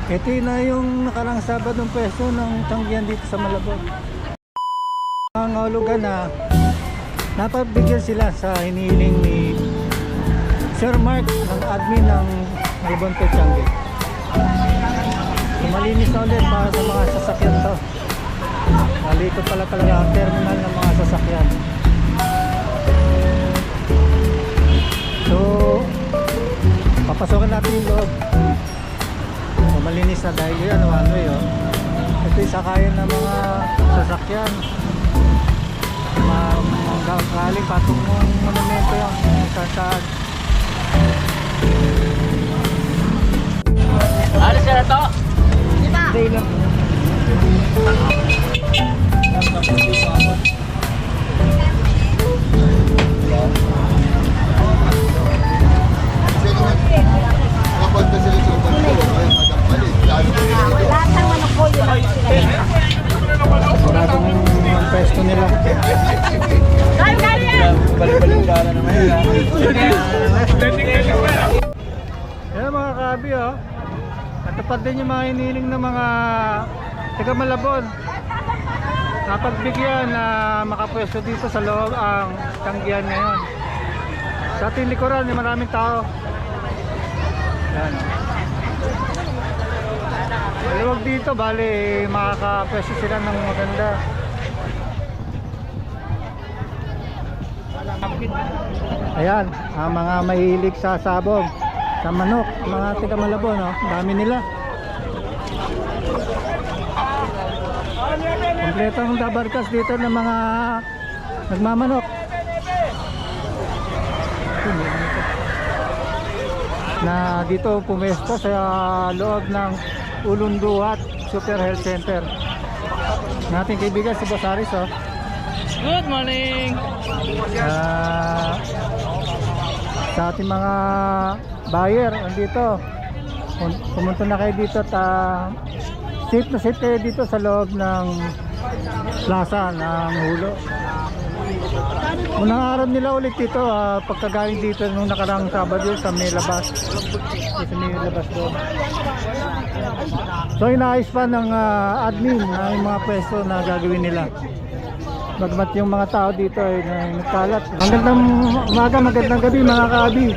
Ito na yung nakarang Sabadong pwesto ng tanggihan dito sa Malabon. Ang hulugan na napagbigyan sila sa hinihiling ni Sir Mark ng admin ng Malabon Pechangge. Malinis na ulit para sa mga sasakyan to. Malikot pala talaga ang terminal ng mga sasakyan. So papasokan natin yung loob. Malinis na dahil yan, one way oh. Ito yung sakayan ng mga sasakyan. Galing patong mong monumento yan, sasaan. Alis ka na to? Day lang. Maraming ang pwesto nila. Balik-balik dala naman yun. Yan mga kabi oh. Natupad din yung mga hinihiling ng mga taga Malabon. Napagbigyan na makapwesto dito sa loob ang tanggihan ngayon. Sa ating likuran may maraming tao. Yan. Maluwag dito, bali makakapwesto sila ng maganda. Ayan, ang mga mahilig sa sabong, sa manok, mga taga Malabon, no? Dami nila. Kompleto ang dabarkas dito ng mga nagmamanok. Na dito pumesto sa loob ng Ulunduhat Super Health Center. Nating kaibigan si Boss Aris oh. Good morning! Sa ating mga buyer nandito, pumunta na kayo dito at safe na safe kayo dito sa loob ng plaza ng Hulo. Unang araw nila ulit dito pagkagaling dito nung nakarang Sabado sa may labas. Sa may labas doon. So inaayos pa ng admin ang mga pwesto na gagawin nila. Magmat yung mga tao dito ay nagkalat. Magandang umaga, magandang gabi mga kaabi.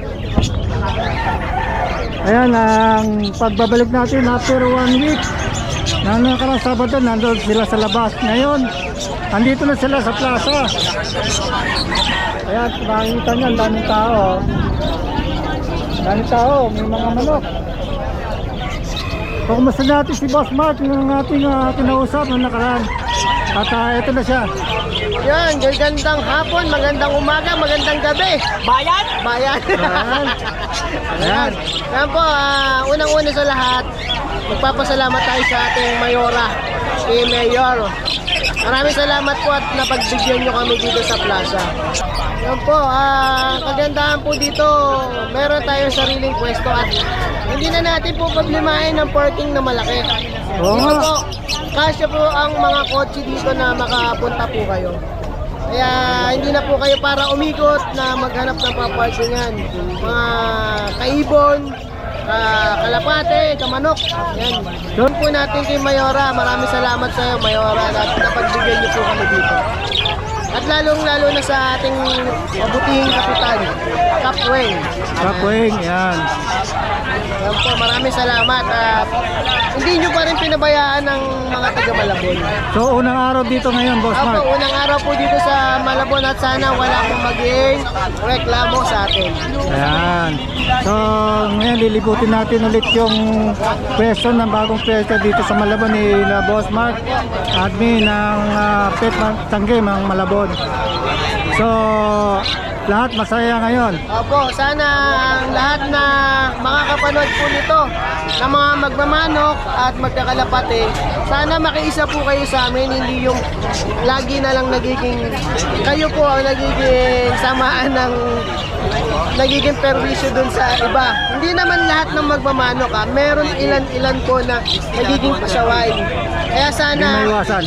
Ayan ang pagbabalik natin after 1 week. Nang nakarang Sabado nandun sila sa labas. Ngayon andito na sila sa plaza. Ayan, makikita nyo, ang daming tao. Daming tao, may mga manok. So, kumusta natin si Boss Mark, yung ating kinausap ng nakaraan. At ito na siya. Yan, gandang hapon, magandang umaga, magandang gabi. Bayan? Bayan. Ayan. Ayan. Yan po, unang-una sa lahat, magpapasalamat tayo sa ating Mayora, si Mayor. Maraming salamat po at napagbigyan nyo kami dito sa plaza. Yan po, kagandahan po dito, meron tayong sariling pwesto at hindi na natin po problemahin ng parking na malaki. Oo nga. Po, kasya po ang mga kotse dito na makapunta po kayo. Kaya hindi na po kayo para umikot na maghanap ng paparkingan. Mga kaibon, kalapate, kamanok. Yan. Doon po natin kay Mayora. Maraming salamat sa iyo, Mayora, at napagbigyan niyo po kami dito. At lalong-lalo na sa ating mabutihing kapitan, Kapweng. Kapweng, yan. Yan po, maraming salamat. Hindi nyo pa rin pinabayaan ng mga taga Malabon. So unang araw dito ngayon, Boss Mark. Opo, unang araw po dito sa Malabon at sana wala pong maging reklamo sa atin. Ayan. So ngayon lilibutin natin ulit yung pwesto ng bagong pwesto dito sa Malabon ni Boss Mark, admin ng Pet Tangge ng Malabon. So lahat masaya ngayon. Opo, sana ang lahat na makakapanood po nito na mga magmamanok at magkakalapate, sana makiisa po kayo sa amin, hindi yung lagi na lang nagiging, kayo po ang nagiging samaan ng nagiging perwisyo dun sa iba. Hindi naman lahat ng magmamanok meron ilan-ilan po na nagiging pasaway. Kaya Hindi sana maiwasan.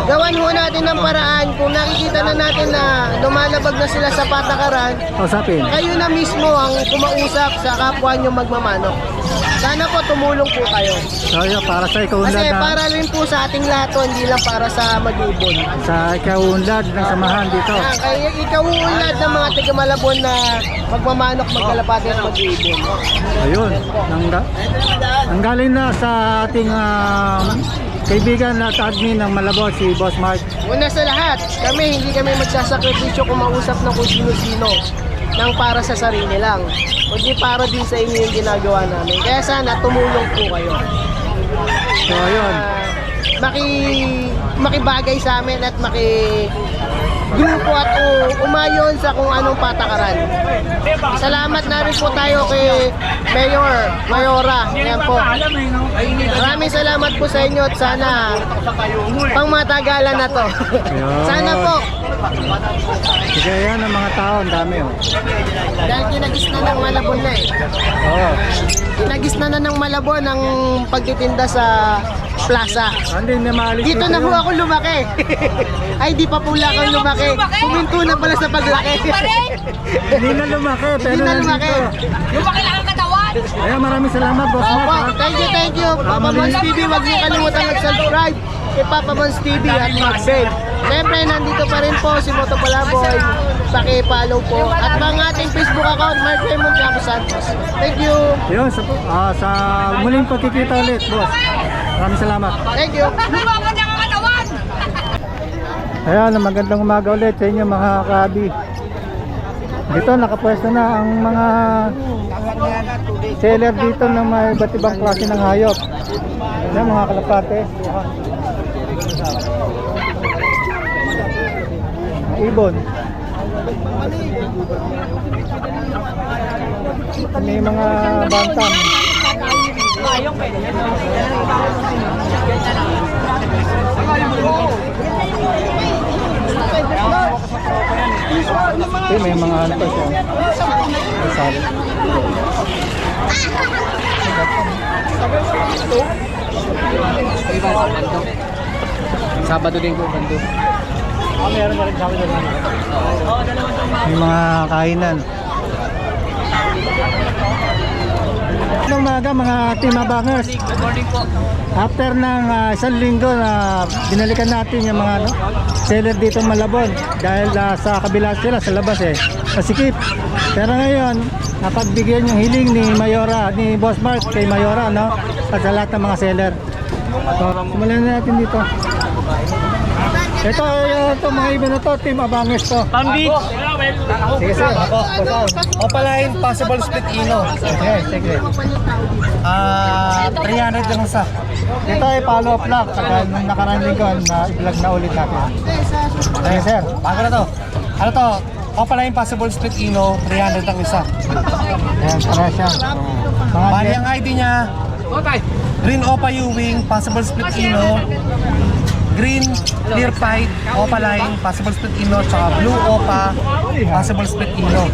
gawan ho natin ng paraan. Kung nakikita na natin na lumalabag na sila sa patakaran, Kausapin. kayo na mismo ang kumausap sa kapwa nyo magmamanok. Sana po tumulong po kayo. So yun, para sa ikaunlad Kasi na para rin po sa ating lahat to, hindi lang para sa mag-ibon. sa ikaunlad ng samahan dito. Yan, kaya ikaw uunlad ng mga taga Malabon na magmamanok, magkalapati at mag-ibon. Ayun, ang galing na sa ating kaibigan at admin ng Malabon, si Boss Mark. Una sa lahat, hindi kami magsasakripisyo kung mausap ng kung sino-sino nang para sa sarili lang. Kundi para din sa inyo yung ginagawa namin. Kaya sana tumulong po kayo. So ayun, Makibagay sa amin at grupo at umayon sa kung anong patakaran. Salamat na rin po tayo kay Mayora. Yan po. Maraming salamat po sa inyo at sana pang matagalan na to. Sana po. sige yan ang mga tao, ang dami oh. Dahil kinagis na ng Malabon na eh. Oo. Kinagis na ng Malabon ang pagtitinda sa plaza. Hindi na maalis Dito na ho ako lumaki. Ay, di pa pula kang lumaki. Puminto na pala sa paglaki. Hindi na lumaki, pero Hindi na lumaki. nandito. Lumaki lang ang katawan! Ayan, maraming salamat, Boss Mark. Opo, ha? thank you. Papa Mons TV, huwag niyo kalimutan mag-subscribe kay Papa Mons TV at mag-bell. Siyempre, nandito pa rin po si Moto Palaboy. Paki-follow po. At ang ating Facebook account, Mark Raymond Jaco Santos. Thank you. Yun, sa muling pagkikita ulit, Boss. Maraming salamat. Thank you. Lumaki lang ang katawan! Ayan, magandang umaga ulit sa inyo mga kabi. Dito nakapwesto na ang mga seller dito ng may iba't ibang klase ng hayop. Ayan, mga kalapate. Ibon. May mga bantam. May mga ano pa siya. Masali. Sabado din ko, bando. Meron na rin sa akin. May mga kainan. Ng umaga mga team abangers. Good morning po. After ng isang linggo na binalikan natin yung mga seller dito sa Malabon dahil sa kabila sila sa labas masikip. Pero ngayon napagbigyan yung hiling ni Mayora, ni Boss Mark kay Mayora at sa lahat ng mga seller. So, simulan na natin dito. Ito mga ibon na to, team abangers to. Palm Beach. Sige sir. Opaline possible split ino. Sige. 300 lang sa. Ito ay follow up lang. Kaya nung nakaraan linggo na i-vlog na ulit natin. Sige sir. Bago na to. Ano to? Opaline possible split ino, 300 lang isa. Ayan, para siya. Bali ang ID niya, Green Opa Ewing, possible split ino, Green Clear Pied, Opaline, possible split ino, tsaka Blue Opa, possible split ino.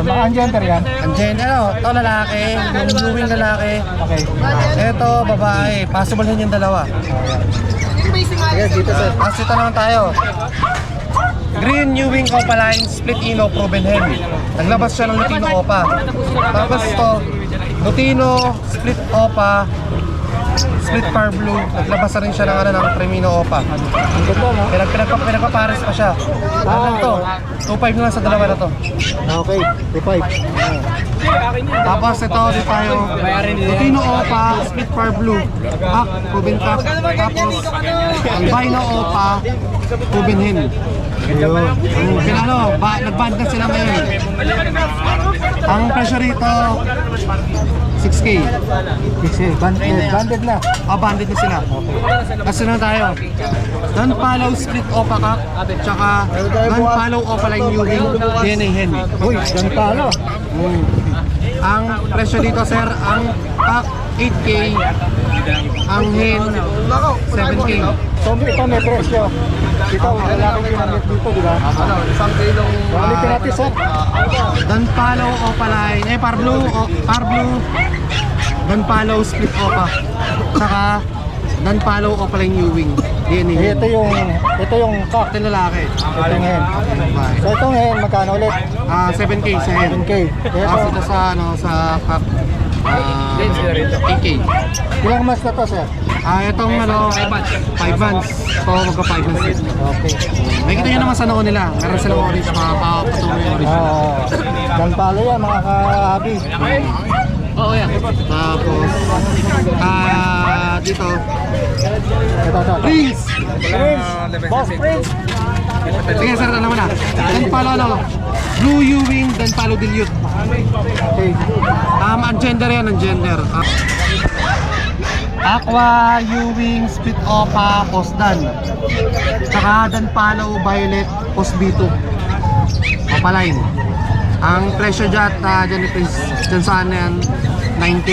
Mga gender yan. And then, ito lalaki, yung Ewing lalaki. Okay. Ito babae, possible din yung dalawa. Sige, dito sir. Tapos ito naman tayo. Green Ewing Opaline, split ino, proven hen. Naglabas siya ng Lutino Opa. Tapos ito, Lutino, split Opa, split Par Blue. Naglabas na rin siya ng Premino Opa. Ang ganda no? Pinagpapares pa siya. Ano to? 2.5 na lang sa dalawa na to. Okay, 2.5. Tapos ito ulit tayo. Lutino Opa, split Par Blue. Back, proven cup. Tapos Albino Opa, proven hen. Nag-band na sila ngayon. Ang presyo rito 6K. Banded na. Banded na sila. Kasi na tayo. Non-follow split Opa Cup, tsaka non-follow Opaline Ewing DNA hen. Uy, ganito ano? Ang presyo dito sir, ang pack 8K, ang hen 7K. So ito may presyo. Ito, lalaki ginamit dito, di ba? Isang kilong Ulitin natin sir. non-follow Opaline, Par Blue, non-follow split Opa, tsaka non-follow Opaline Ewing DNA. Ito yung cock. Ito yung lalaki. Ito yung hen. So itong hen, magkano ulit? 7K sa hen. 7K. Tapos ito sa sa pack AK. Ilang mas na to, sir? Itong 5 months. Ito, magka 5 months din. Okay. Nakikita nyo naman sa noo nila. Meron silang orange, mga patuloy yung orange. Ganpalo yan, mga kahabi. Oo, yan. Tapos, dito, Ito. Prince! Boss Prince! Sige, sir, alam mo na. Dan palo, Blue Ewing, Dan palo dilute. Okay. Ang gender yan, ang gender. Aqua, Ewing, Split Opa, Postdan. Saka Dan palo, Violet, Post B2. Opaline. Ang presyo dyan, dyan saan yan, 9K.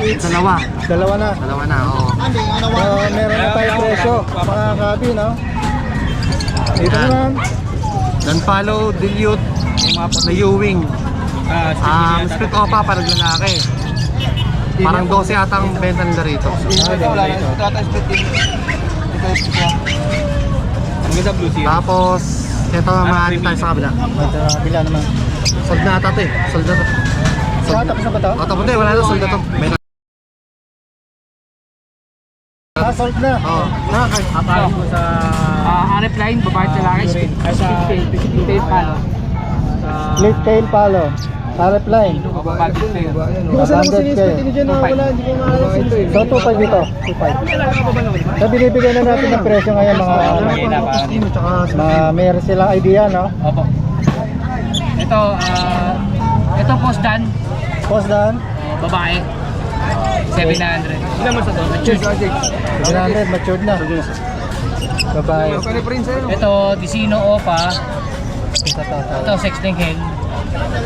98. Dalawa. Dalawa na. Dalawa na, oo. Meron na tayong presyo, mga kahabi, no? Ito Yan. naman. Dan palo, dilute, na Ewing. Split Opa, parang lalaki. Parang 12 yata ang benta nila rito. Tapos, ito maaari tayo sa kabila. At bila naman. Sold na ata ito eh. Sold na ito. Tapos na ba ito? Tapos hindi, wala na. Sold na ito. May na. Sold na. Oo. Apalo mo sa RF line, babae at lalaki, split tail palo. Split tail palo. Harap line. Babae tail. Hindi ko sila kung sinisplit nyo dyan na wala, hindi ko maalala sino eh. So 2.5 dito. 2.5. So binibigyan na natin ng presyo ngayon mga meron silang idea, no? Opo. Ito post dan, Post dan. babae. 700. Ilan mo sa to? Matured. 700 matured na. Babae. Ito, Disino Opa. Ito. Ito, Sexting Hen.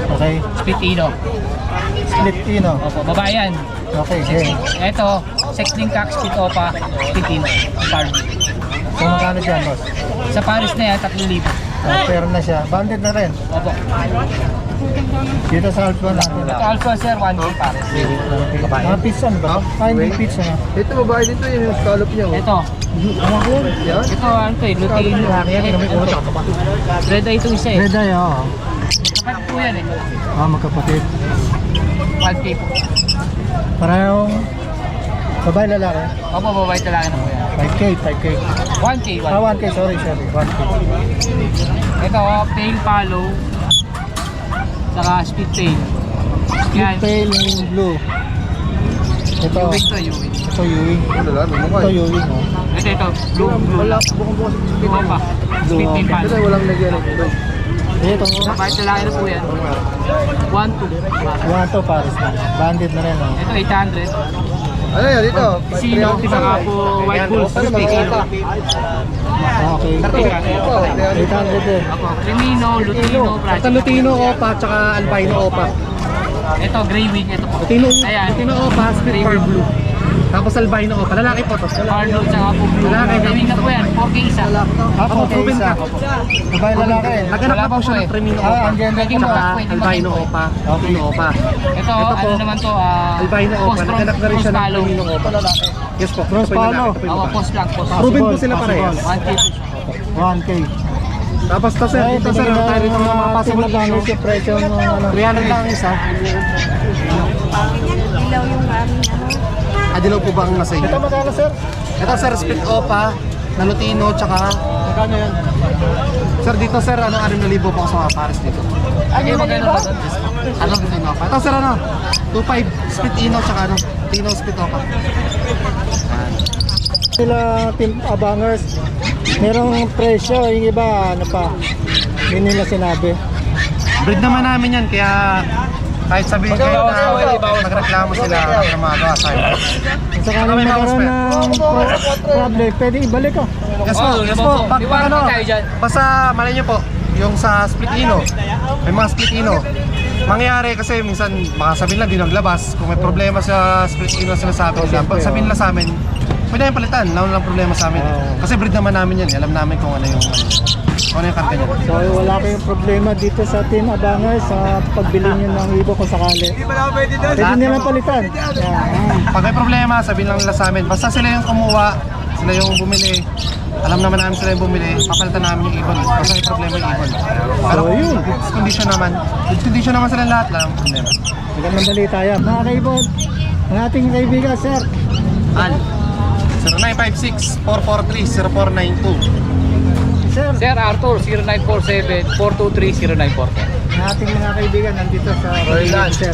Okay. Split Ino. Split Ino. Opo, babae yan. Okay, okay. Ito, Sexting Cock, Split Opa, Split Ino. Party. So magkano dyan, boss? Sa Paris na yan, 3,000. Pero na siya. Banded na rin. Opo. Dito sa Alpha natin. Ito, Alpha Sir, 1K Paris. Mga pizza ba? Hindi pizza na. Ito babae dito yung scallop niya. Ito. Ito, ano to eh, Lutino. Red eye itong isa eh. Red eye, oo. Kapag po yan eh. Magkapatid. 1K po. Parehong babae lalaki. Opo, babae talaga na po yan. 5K. 1K, 1K. 1K, sorry. 1K. Ito, tail palo. Saka split tail. Yan. Tail yung blue. Ito. Ewing to, ewing. Ito Ewing. Ito Ewing, oh. Ito, blue. Wala, bukong-bukong sa split. Opa. Split tail palo. Ito walang lagyan ng kulay. Ito. Babae talaga na po yan. 1-2. 1 to Paris na. Banded na rin, oh. Ito, 800. Ano yan dito? Sino, saka po white bulls. 50 kilo. Okay. 800 din. Opo, Crimino, Lutino, Ito Project. Lutino Opa, tsaka Albino Opa. Ito, Grey Wing. Ito po. Lutino Opa, Split Grey Far Wing. Blue. Tapos Albino Opa, lalaki po to. Carlo, tsaka po Blue. Lalaki. Grey Wing na po yan. 4K isa. Ako, proven isa. ka. Babae lalaki. Naganap Wala na po pa siya po ng eh. Crimino Ah, Opa. ang gender Pwede ko mo na. pa. Pwede Albino mo. Opa, Lutino Opa. Ito, Ito po, ano naman to? Albino Opa, naganap na rin siya ng Crimino Opa. Yes po. Cross Ito po yung palo. lalaki, ito po yung Oo, babae. post lang, post. Proven po Possible, sila parehas. possible. 1K. 1K. Tapos to sir, dito sir, tayo rito mga possible pinabangis ino. yung presyo ng ano. 300 lang ang isa. Dilaw po ba ang nasa Ito inyo? magkano, sir? Ito sir, Split Opa, na Lutino, tsaka Magkano yan? sir dito sir, ano 6,000 po ako sa mga Paris dito. Okay, magkano ba? Ano Lutino Opa? Ito sir ano, 2.5 Split Ino, tsaka ano, Tino Split Opa. Sila Team Abangers, merong presyo, yung iba, ano pa, hindi nila sinabi. Breed naman namin yan, kaya kahit sabihin kayo na nagreklamo sila ng mga gawa sa inyo. Kung sakaling magkaroon ng problem, pwede ibalik ka. Yes po, yes po. Pag ano, basta malay nyo po, yung sa Split Ino, may mga Split Ino. Mangyayari kasi minsan baka sabihin lang di naglabas. Kung may problema sa Split Ino sinasabi nila, pag sabihin nila sa amin, pwede yung palitan, wala lang problema sa amin. Kasi breed naman namin yan, alam namin kung ano yung karga niya. So wala kayong problema dito sa Team Abangers sa pagbili nyo ng ibo kung sakali. Pwede nilang palitan. Yan. Pag may problema, sabihin lang nila sa amin, basta sila yung kumuha, sila yung bumili. Alam naman namin sila yung bumili, papalitan namin yung ibon. Kasi may problema yung ibon. Pero kung goods condition naman sila lahat, lang ang problema. Magandang balita yan. Mga kaibon, ang ating kaibigan, sir. Al, 0956-443-0492. Sir, Sir Arthur, 0947-423-0944. ang ating mga kaibigan nandito sa Royland. sir.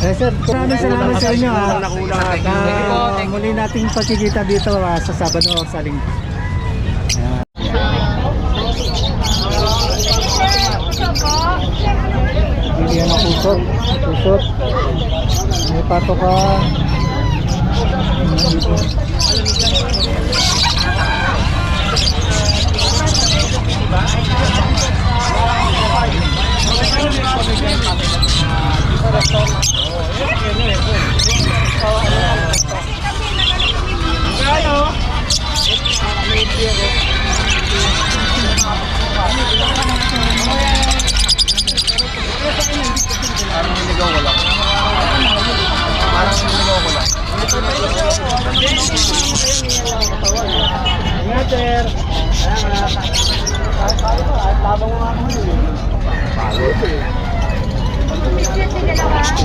Sir, maraming salamat sa inyo. Thank you. Muli nating pagkikita dito sa Sabado o sa Linggo. Pilihan ng pusot. Pusot. May patokan. Parang niligaw ko lang. Sir.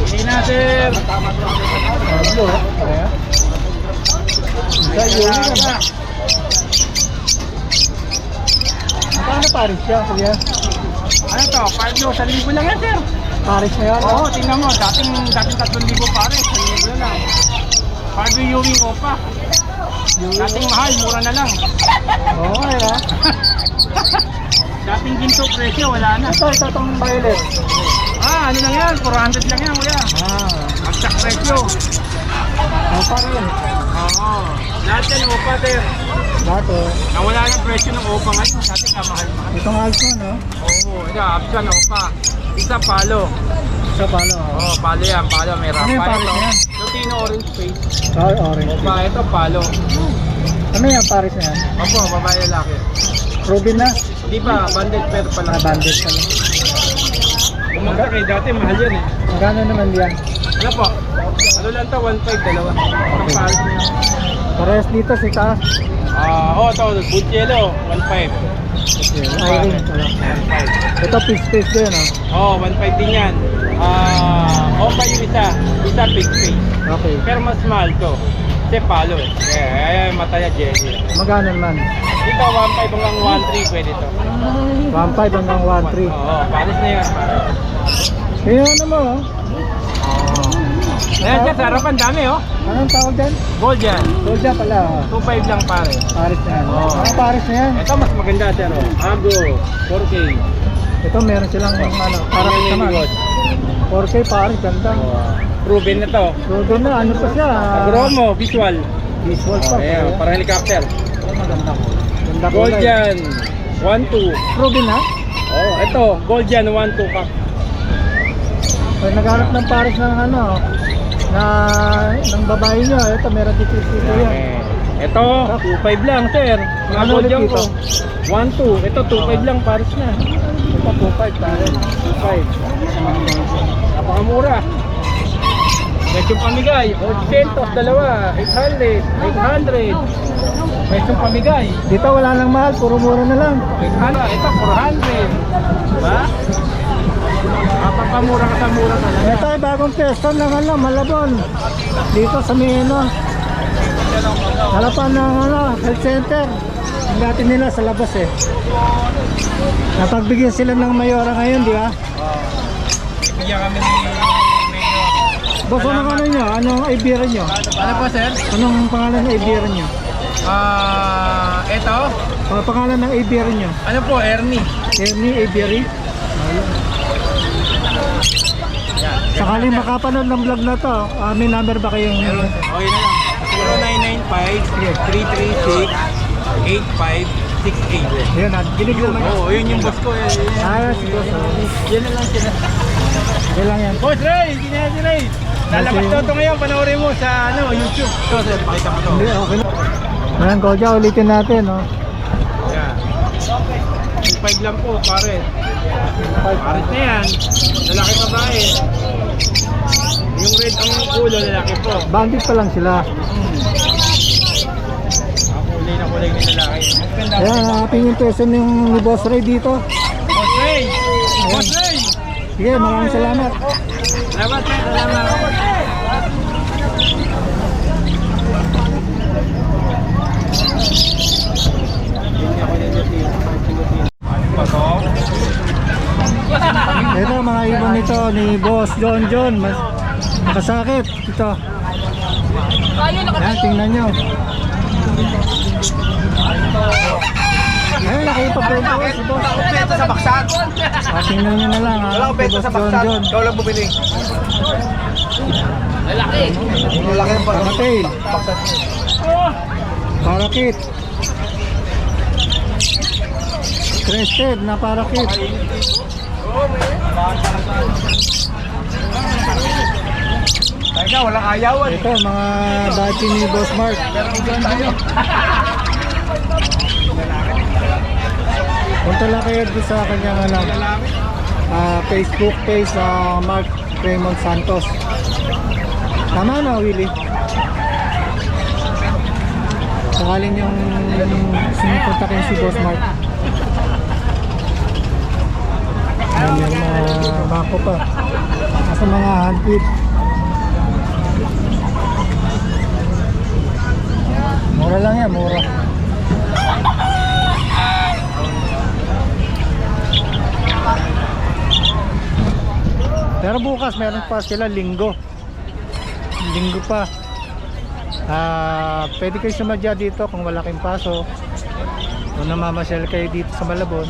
Hindi na, sir. Pablo, ha? Paano Paris siya, kuya? Ano to? Carlo, 1,000 lang yan, sir. Paris na yan? Oo, tingnan mo. Dating 3,000 pare. 1,000 na lang. Carlo Ewing Opa. Dating mahal, mura na lang. Oo, ha? Dating ginto presyo, wala na. Ito itong violet. Ano lang yan? 400 lang yan, kuya. Magsak presyo. Opa rin. Oo. Lahat yan, Opa, sir. Bato. Nawala ng presyo ng Opa ngayon. Dati kamahal-mahal. Itong alto, no? Oo, ito, option, Opa. Isa palo. Sa palo. Oo, palo yan, palo. May Ano yung rampa Paris ito. na yan? Lutino orange face. Orange. Opa, ito palo. Ano yung Paris na yan? Opo, babae lalaki. Rubin na? Hindi pa, banded pair pa lang. Bandit ka lang. Umagka kay dati, mahal yan eh. Magkano naman yan? Ano po? Ano lang to, 1.5, dalawa. Ang Paris niya. Parehas dito si Taas. Ito, good yellow, 1.5. Irene pala. Ito fish din, no? 1.5 din yan. Opa yung isa big face. Okay. Pero mas mahal to. Kasi palo eh. Ayan, mata niya jelly. Magkano naman? Dito, 1.5 hanggang 1.3 pwede to. 1.5 hanggang 1.3. Oo, Paris na yan. Kaya ano mo, Ayan dyan, sa harapan dami oh. Anong tawag dyan? Gold yan. Soldier pala. 2.5 lang pare. Paris na yan. Oo. Mga Paris na yan. Ito mas maganda sir oh. Ago, 4K. Ito meron silang para Ayan, naman. gold. 4K Paris, ganda. Proven na to. Rodo na, ano pa siya? Agromo, visual. Visual pa. Ayan, para helicopter. Maganda ko. Ganda ko. Gold yan. 1.2. Rubin ha? Ito, gold yan, 1.2 ka. Pag naghanap ng Paris ng ng babae nyo, ito meron dito yan. Ito, 2.5 lang sir. Mga Ano gold ulit yan dito? ko. 1.2. Ito, 2.5 lang, Paris na. Ito 2.5 Paris. 2.5. Napakamura. Mesyong pamigay, 800, dalawa, 800, 800. Mesyong pamigay. Dito wala nang mahal, puro mura na lang. 800, ito 400. Diba? Napapamura ka sa mura ka lang. Ito ay bagong pwesto ng Malabon. Dito sa Mino. Harapan ng health center. Ang dati nila sa labas eh. Napagbigyan sila ng mayora ngayon, di ba? Bigyan kami ni Boss, anong ano nyo? Anong ibiran nyo? Ano po sir? Anong pangalan ng ibiran nyo? Ito, Pangalan ng ibiran nyo? ano po, Ernie. Ernie Aviary? Sakaling makapanood ng vlog na to, may number ba kayong... Okay na lang. 0995-336-8568. Ayan, dinig naman. Oo, yun yung boss ko. Si boss. Yan na lang sila. Yan lang yan. Boss Ray, hindi na si Ray. Lalabas na ito ngayon, panoorin mo sa YouTube. So sir, pakita mo to. Hindi, okay na. Ayan, Kodja, ulitin natin, no? Yan. 2.5 lang po, pare. Pares na yan. Lalaki babae. Yung red ang ulo, lalaki po. Bandit pa lang sila. kulay ng lalaki. Ayan, hanapin yung person yung ni Boss Ray dito. Boss Ray! Boss Ray! Sige, maraming salamat. Salamat, sir. Salamat. Ito mga ibon nito ni Boss John. Makasakit. Ito. Ayan, tingnan nyo. Ayan, nakipag-bento ko si Boss. Benta sa baksan. Tingnan nyo na lang ha. Wala akong benta Si sa Boss baksan. John. Ikaw lang bumili. Lalaki. Malaki pa. Pangatail. Parakit. Crested na parakit. Teka, walang ayawan. Ito mga bachi ni Boss Mark. Punta lang kayo doon sa kanyang Facebook page sa Mark Raymond Santos. Tama na, Willie? Sakaling yung sinupuntakin si Boss Mark. Ayan yung mga bako pa. Nasa mga handpid. Mura lang yan, mura. Pero bukas meron pa sila linggo. Linggo pa. Pwede kayo sumadya dito kung wala kayong paso. Kung namamasyal kayo dito sa Malabon.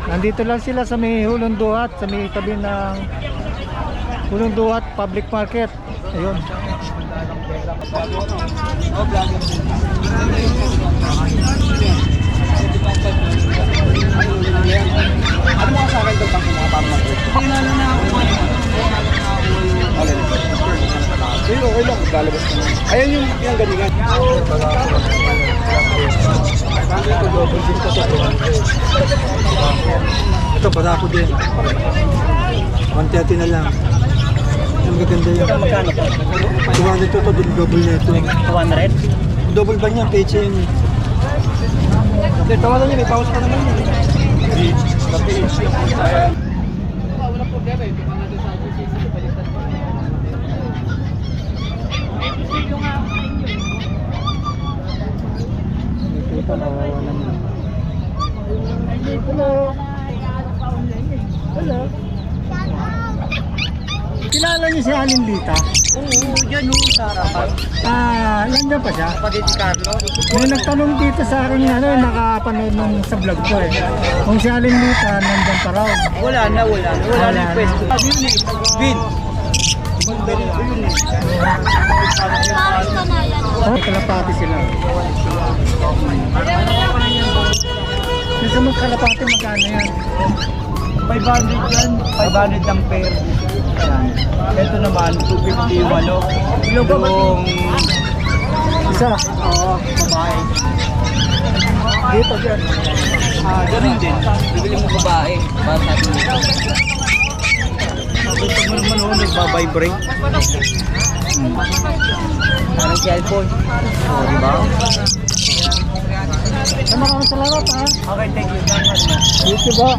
Nandito lang sila sa may Hulong Duhat, sa may tabi ng Hulong Duhat Public Market. Ayun. Ano mo sa akin doon pang kumapang ng ito? Okay lang, lalabas ka na. Ayan yung galingan. Ito, barako din. 130 na lang. Ang maganda yun. Magkano po? 200 ito, double na ito. 200? Double ba niyan? Peche yun. Hindi, tawalan niyo. May pause pa naman yun. Wala problema eh. Tingnan natin sa GCC. Baliktad pa. Ito, nawawa naman. Hello. Hello. Kilala niyo si Alin Lita? Oo, yan yung sa harapan. Nandiyan pa siya. Kapatid si Carlo. May nagtanong dito sa akin, nakapanood nung sa vlog ko eh. Kung si Alin Lita, nandiyan pa raw. Wala na. Wala na yung pwesto. Sabi yun eh. Bin. May kalapati sila. Sa mga kalapati, magkano yan? 500 yan. 500 ang pair. Yan. Ito naman, 250 yung ano. Yung... Isa. Oo, babae. Dito dyan. Ganun din. Bibili mo babae. Bata din. Gusto mo naman ako nagbabibrate. Parang cellphone. Oo, diba? Maraming salamat ha. Okay, thank you very much. Dito ba?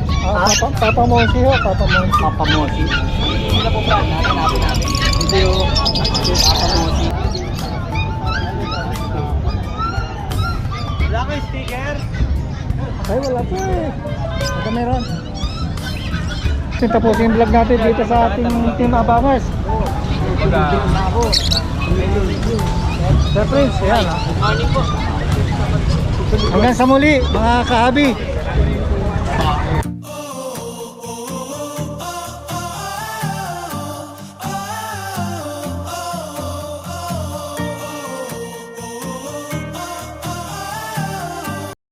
Papa Monsi ho, Papa Monsi. Papa Mosi. Sila po ba? Hanapin natin. Ito yung Papa Mosi. Wala ko yung sticker. Ay, wala po eh. Ito meron. Tapusin yung vlog natin dito sa ating Team Abangers. Sir Prince, yan ha. Morning po. Hanggang sa muli, mga kahabi.